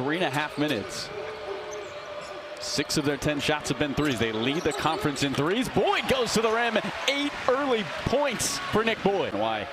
3.5 minutes. 6 of their 10 shots have been threes. They lead the conference in threes. Boyd goes to the rim. 8 early points for Nick Boyd. Why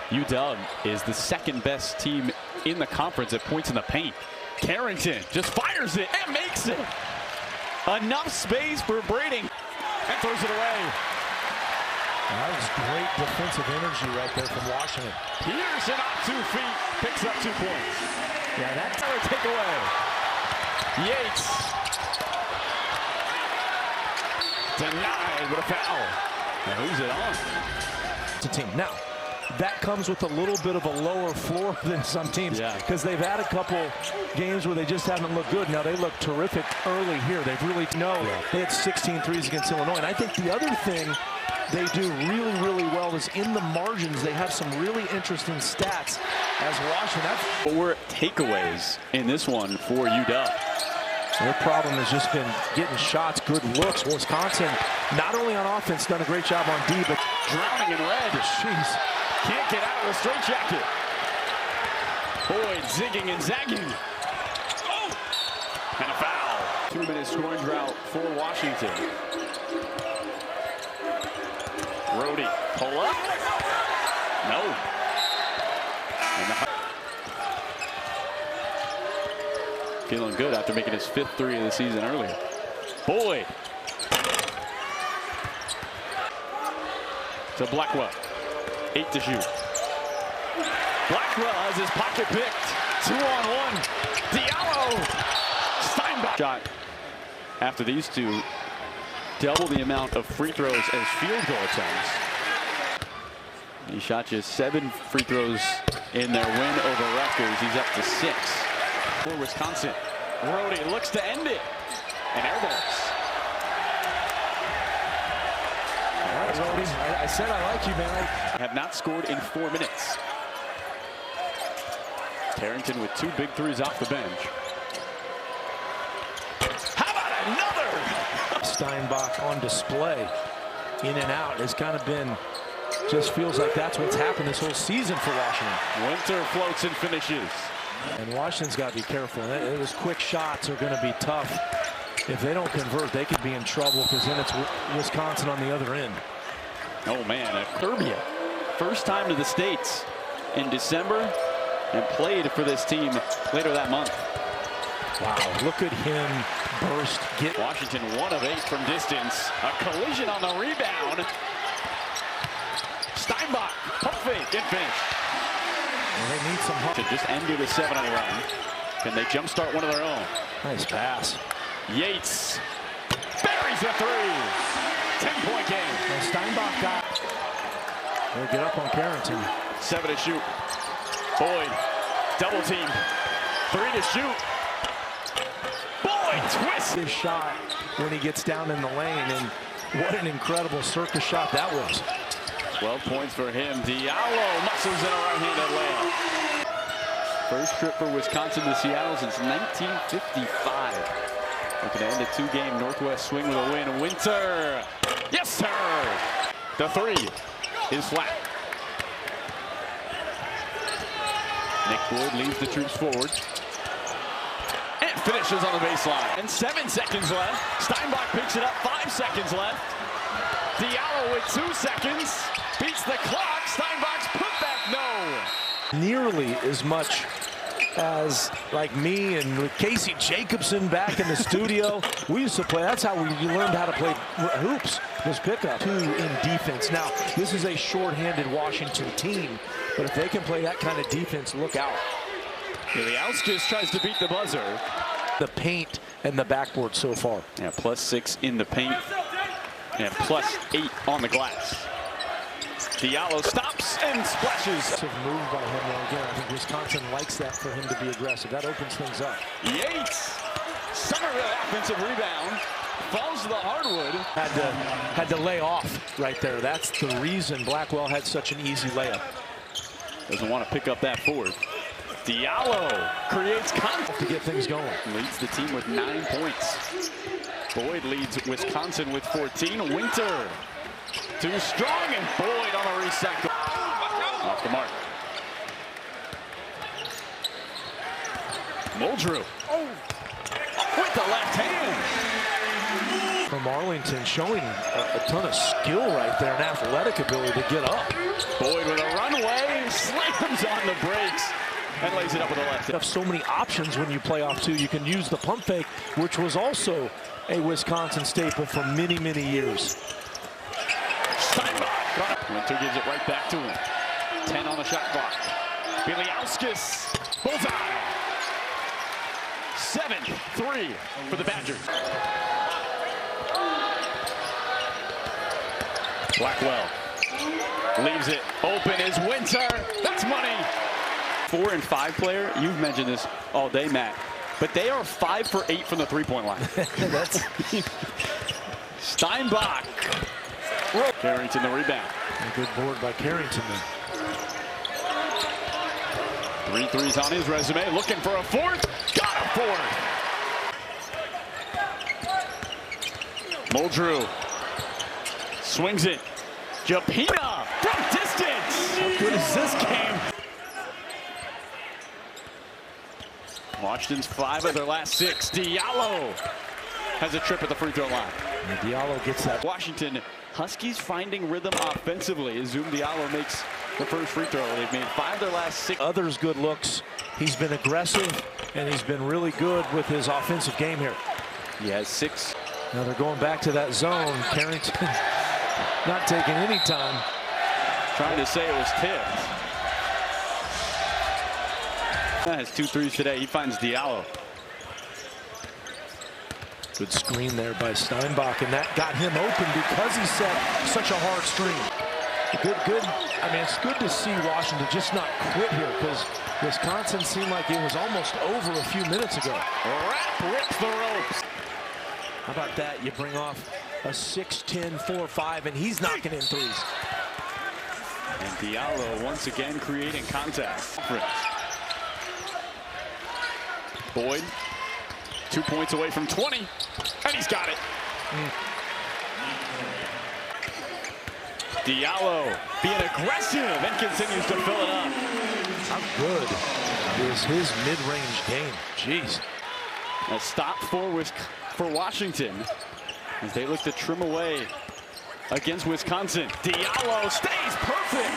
UW is the second best team in the conference at points in the paint. Carrington just fires it and makes it. Enough space for Brading and throws it away. That was great defensive energy right there from Washington. Peterson off 2 feet, picks up 2 points. Yeah, that's our takeaway. Yates denied with a foul. Now who's it on? It's a team. Now, that comes with a little bit of a lower floor than some teams because they've had a couple games where they just haven't looked good. Now they look terrific early here. They've really they had 16 threes against Illinois. And I think the other thing they do really, really well is in the margins. They have some really interesting stats as Washington. 4 takeaways in this one for UW. Their problem has just been getting shots, good looks. Wisconsin, not only on offense, done a great job on D, but drowning in red. Jeez. Can't get out of the straitjacket. Boyd zigging and zagging. Oh! And a foul. 2-minute scoring drought for Washington. Brody, pull up. No. Feeling good after making his 5th 3 of the season earlier. Boyd. To Blackwell. 8 to shoot. Blackwell has his pocket picked. 2-on-1. Diallo. Steinbach. Shot after these two. Double the amount of free throws as field goal attempts. He shot just 7 free throws in their win over Rutgers. He's up to 6 for Wisconsin. Brody looks to end it and airballs. All right, Brody. I said I like you, man. Have not scored in 4 minutes. Carrington with 2 big threes off the bench. How about another? Steinbach on display, in and out. It's kind of been, just feels like that's what's happened this whole season for Washington. Winter floats and finishes. And Washington's got to be careful. Those quick shots are going to be tough. If they don't convert, they could be in trouble because then it's Wisconsin on the other end. Oh man, Kirby, first time to the States in December and played for this team later that month. Wow, look at him burst. Washington 1 of 8 from distance. A collision on the rebound. Steinbach, pump fake, get finished. Well, they need some help. Just ended a 7 on the run. Can they jumpstart one of their own? Nice pass. Yates buries a 3. 10-point game. Now Steinbach got. They'll get up on Carrington. 7 to shoot. Boyd, double team. 3 to shoot. Boyd twists his shot when he gets down in the lane, and what an incredible circus shot that was. 12 points for him. Diallo muscles in a right-handed layup. First trip for Wisconsin to Seattle since 1955. Looking to end a 2-game Northwest swing with a win. Winter. Yes, sir. The 3 is flat. Nick Boyd leads the troops forward. And finishes on the baseline. And 7 seconds left. Steinbach picks it up. 5 seconds left. Diallo with 2 seconds. Beats the clock. Steinbach's putback, no. Nearly as much as like me and with Casey Jacobson back in the studio. We used to play. That's how we learned how to play hoops, was pickup. 2 in defense. Now, this is a short-handed Washington team, but if they can play that kind of defense, look out. Iliauskas tries to beat the buzzer. The paint and the backboard so far. Yeah, +6 in the paint and +8 on the glass. Diallo stops and splashes. Move by him there again. I think Wisconsin likes that for him to be aggressive. That opens things up. Yates, Somerville offensive rebound, falls to the hardwood. Had to lay off right there. That's the reason Blackwell had such an easy layup. Doesn't want to pick up that forward. Diallo creates conflict to get things going. Leads the team with 9 points. Boyd leads Wisconsin with 14. Winter. Too strong, and Boyd on a reset. Off the mark. Muldrew with the left hand. From Arlington, showing a ton of skill right there and athletic ability to get up. Boyd with a runaway, slams on the brakes and lays it up with the left. You have so many options when you play off two. You can use the pump fake, which was also a Wisconsin staple for many, many years. Steinbach. Winter gives it right back to him. 10 on the shot clock. Biliauskas, bullseye. 7-3 for the Badgers. Blackwell leaves it open is Winter. That's money. 4 and 5 player. You've mentioned this all day, Matt. But they are 5 for 8 from the three-point line. That's Steinbach. Carrington the rebound. A good board by Carrington then. 3 threes on his resume. Looking for a fourth. Got a fourth. Muldrew swings it. Japina from distance. How good is this game? Washington's 5 of their last 6. Diallo has a trip at the free throw line. And Diallo gets that. Washington Huskies finding rhythm offensively. Zoom Diallo makes the first free throw. They've made 5 of their last 6. Others good looks. He's been aggressive, and he's been really good with his offensive game here. He has 6. Now they're going back to that zone. Carrington not taking any time. Trying to say it was tipped. That has 2 threes today. He finds Diallo. Good screen there by Steinbach, and that got him open because he set such a hard screen. Good. I mean, it's good to see Washington just not quit here, because Wisconsin seemed like it was almost over a few minutes ago. Rapp rips the ropes. How about that? You bring off a 6'10", 4'5", and he's knocking in threes. And Diallo once again creating contact. Boyd, 2 points away from 20, and he's got it. Diallo being aggressive and continues to fill it up. How good is his mid-range game? Jeez. A stop for Washington as they look to trim away against Wisconsin. Diallo stays perfect.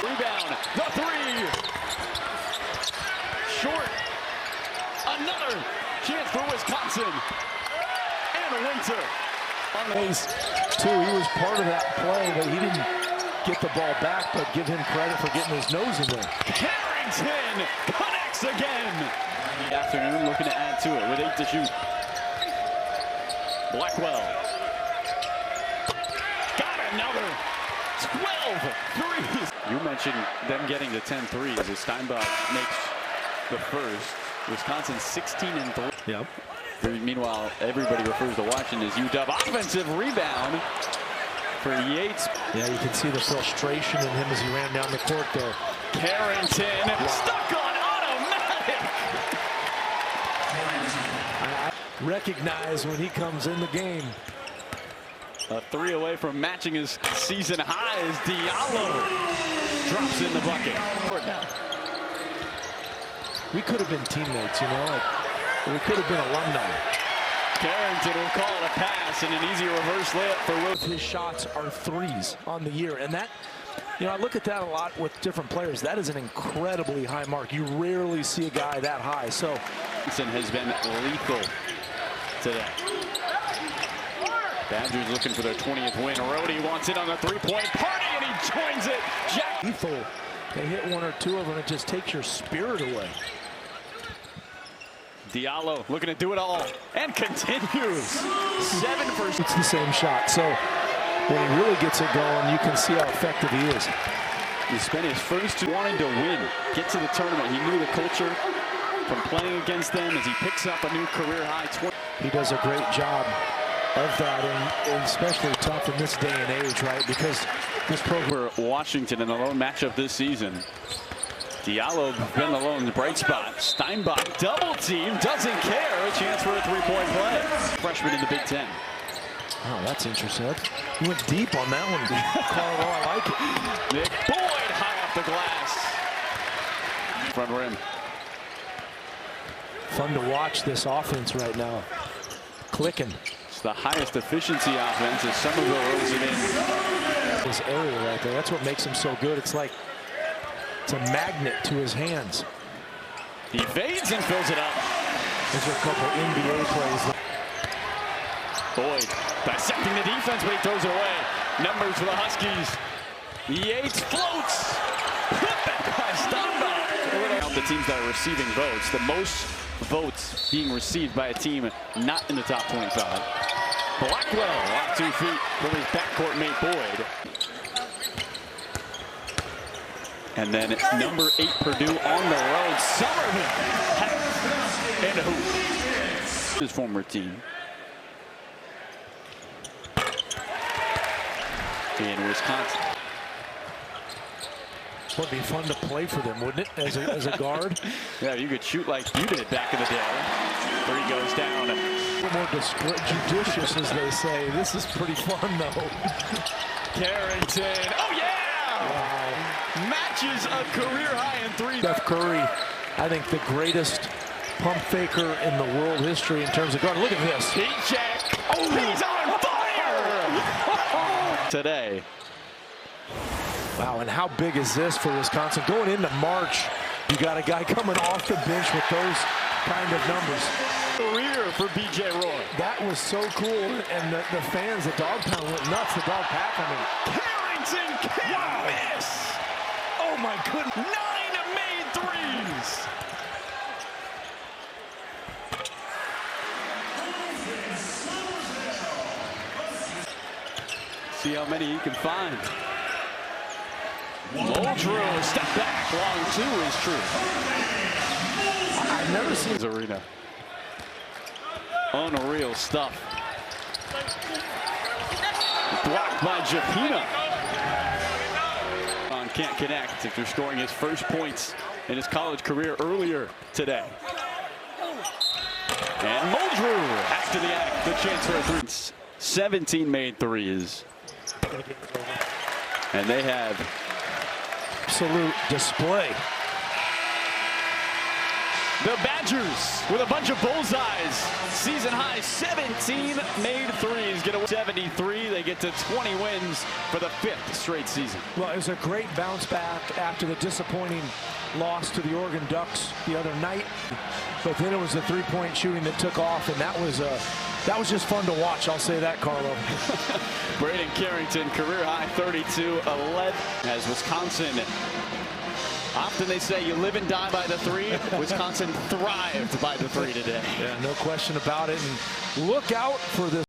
Rebound, the 3. Short. Another chance for Wisconsin. And Winter on the base. Too, he was part of that play, but he didn't get the ball back, but give him credit for getting his nose in there. Carrington connects again. Afternoon looking to add to it with 8 to shoot. Blackwell. Got another 12 threes. You mentioned them getting to 10 threes as Steinbach makes the first. Wisconsin 16 and 3. Yep. Meanwhile, everybody refers to Washington as UW. Offensive rebound for Yates. Yeah, you can see the frustration in him as he ran down the court there. Carrington stuck on automatic. I recognize when he comes in the game. A 3 away from matching his season high as Diallo drops in the bucket. We could have been teammates, you know. Like, we could have been alumni. Carrington will call it a pass and an easy reverse layup for Will. His shots are threes on the year, and that, you know, I look at that a lot with different players. That is an incredibly high mark. You rarely see a guy that high. So Johnson has been lethal today. Badgers looking for their 20th win. Rhodey wants it on the 3-point party, and he joins it. Jack lethal. They hit 1 or 2 of them, it just takes your spirit away. Diallo looking to do it all and continues. 7 for. It's the same shot. So when he really gets it going, you can see how effective he is. He spent his first 2 wanting to win, get to the tournament. He knew the culture from playing against them as he picks up a new career high 20. He does a great job of that, and especially tough in this day and age, right? Because this program for Washington in the lone matchup this season. Diallo been the lone bright spot. Steinbach double team, doesn't care. A chance for a 3-point play. Freshman in the Big Ten. Oh, that's interesting. He went deep on that one. Carl, I like it. Nick Boyd high off the glass. Front rim. Fun to watch this offense right now. Clicking. It's the highest efficiency offense as Somerville rolls it in. This area right there, that's what makes him so good. It's like it's a magnet to his hands. He fades and fills it up. Those are a couple NBA plays. Boyd dissecting the defense, but he throws it away. Numbers for the Huskies. Yates floats. Put back by standout. The teams that are receiving votes, the most votes being received by a team not in the top 25. Blackwell on 2 feet from his backcourt mate Boyd. And then number 8 Purdue on the road. Somerville and a hoop. His former team. In Wisconsin. Would be fun to play for them, wouldn't it, as a guard? Yeah, you could shoot like you did back in the day. Where he goes down. A little more judicious, as they say. This is pretty fun, though. Carrington. Oh, yeah! Wow. Matches a career high in 3. Steph Curry, I think the greatest pump faker in the world history in terms of guard. Look at this. Heat check. Oh, he's on fire! Today. Wow, and how big is this for Wisconsin? Going into March, you got a guy coming off the bench with those kind of numbers. Career for B.J. Roy. That was so cool, and the fans, the dog pound went nuts. The dog pack, I mean. Carrington can't miss. Oh my goodness. 9 made threes. See how many he can find. Muldrew, step back, long 2 is true. I've never seen his arena. Unreal stuff. Blocked by Japina. Can't connect after scoring his first points in his college career earlier today. And Muldrew after the act, the chance for a 3. 17 made threes. And they have absolute display. The Badgers with a bunch of bullseyes. Season high 17 made threes. Get away 73. They get to 20 wins for the 5th straight season. Well, it was a great bounce back after the disappointing loss to the Oregon Ducks the other night. But then it was the three-point shooting that took off, and that was just fun to watch. I'll say that, Carlo. Braden Carrington, career high 32-11 as Wisconsin. Often they say you live and die by the 3. Wisconsin thrived by the 3 today. Yeah, no question about it. And look out for this.